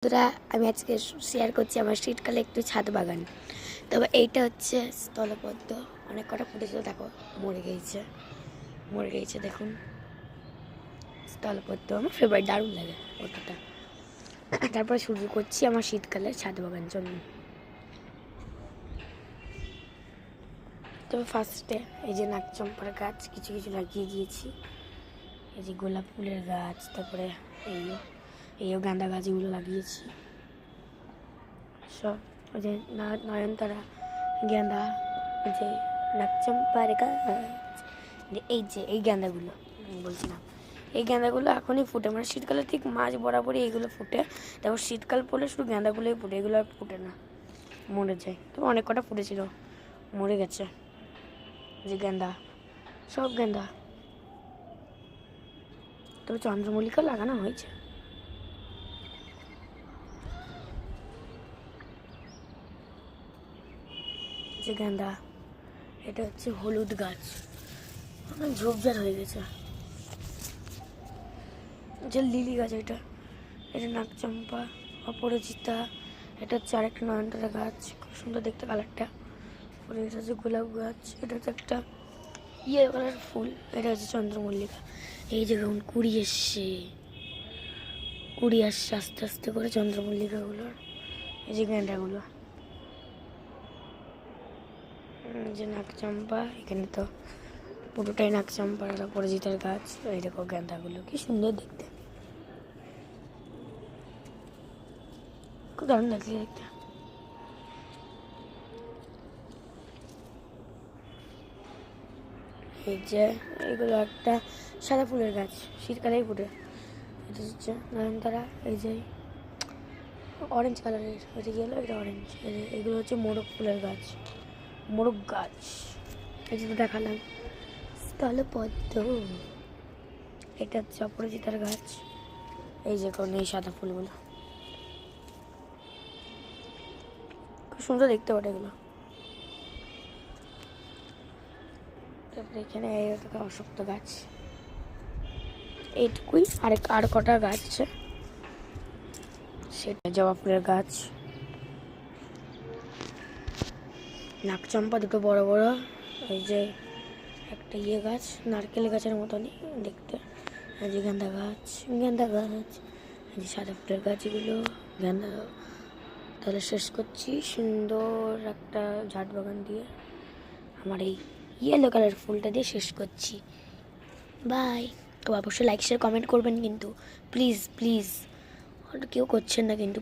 বন্ধুরা, আমি আজকে শেয়ার করছি আমার শীতকালে একটু ছাদ বাগান। তবে এইটা হচ্ছে স্থলপদ্ম, অনেক কটা ফুটেছিল, দেখো মরে গেছে দেখুন। স্থলপদ্ম আমার ফেভারিট, দারুণ লাগে ওটা। তারপরে শুরু করছি আমার শীতকালের ছাদ বাগান জন্য। তবে ফার্স্টে এই যে নাকচম্পার গাছ কিছু কিছু লাগিয়ে দিয়েছি, এই যে গোলাপ ফুলের গাছ, তারপরে এইও গাঁদা গাছগুলো লাগিয়েছি সব। ওই যে নয়নতারা, গাঁদা, ওই যে নাকচম্পার গাছ, এই গাঁদাগুলো বলছিলাম, এই গাঁদাগুলো এখনই ফুটে, মানে শীতকালে ঠিক মাঝ বরাবরই এইগুলো ফুটে। তারপর শীতকাল পড়লে শুধু গাঁদাগুলোই ফুটে, এগুলো আর ফুটে না, মরে যায়। তবে অনেক কটা ফুটেছিল, মরে গেছে। যে গাঁদা, সব গাঁদা। তবে চন্দ্রমল্লিকা লাগানো হয়েছে। যে গাঁদা, এটা হচ্ছে হলুদ গাছ, অনেক ঝোপঝাড় হয়ে গেছে। যে লিলি গাছ, এটা নাকচম্পা, অপরাজিতা। এটা হচ্ছে আরেকটা নয়নতারা গাছ, খুব সুন্দর দেখতে কালারটা। পরে এটা হচ্ছে গোলাপ গাছ, এটা হচ্ছে একটা ইয়েলো কালার ফুল, এটা হচ্ছে চন্দ্রমল্লিকা। এই যে দেখুন কুড়ি আসছে আস্তে আস্তে করে চন্দ্রমল্লিকাগুলোর। এই যে গেঁদাগুলো, যে নাকচম্পা, এখানে তো পুরোটাই নাকচম্পার আর অপরাজিতার গাছ। এই দেখো গেঁদাগুলো কি সুন্দর দেখতে, খুব দারুণ লাগছে দেখতে। এই যে এগুলো একটা সাদা ফুলের গাছ, শীতকালেই ফুটে। এটা হচ্ছে নয়নতারা, এই যে অরেঞ্জ কালারের, এটা ইয়েলো, এটা অরেঞ্জ। এগুলো হচ্ছে মোরগ ফুলের গাছ, মোরগ গাছ। এই যে দেখালাম স্থলপদ্ম, এটা হচ্ছে অপরাজিতার গাছ। এই যে কোন এই সাদা ফুলগুলো খুব সুন্দর দেখতে পারে এগুলো। তারপরে এখানে অশক্ত গাছ, এইটুকুই। আর কটা গাছ আছে, সেটা জবা ফুলের গাছ, নাকচম্পা দুটো বড় বড়। এই যে একটা গাছ, নারকেল গাছের মতনই দেখতে। এই যে গাঁদা গাছ, এই যে সাদা ফুলের গাছ, এগুলো গাঁদা। তাহলে শেষ করছি সুন্দর একটা ঝাড় বাগান দিয়ে, আমার এই ইয়েলো কালার ফুলটা দিয়ে শেষ করছি। বাই। তো অবশ্যই লাইক শেয়ার কমেন্ট করবেন কিন্তু, প্লিজ প্লিজ, কেউ করছেন না কিন্তু।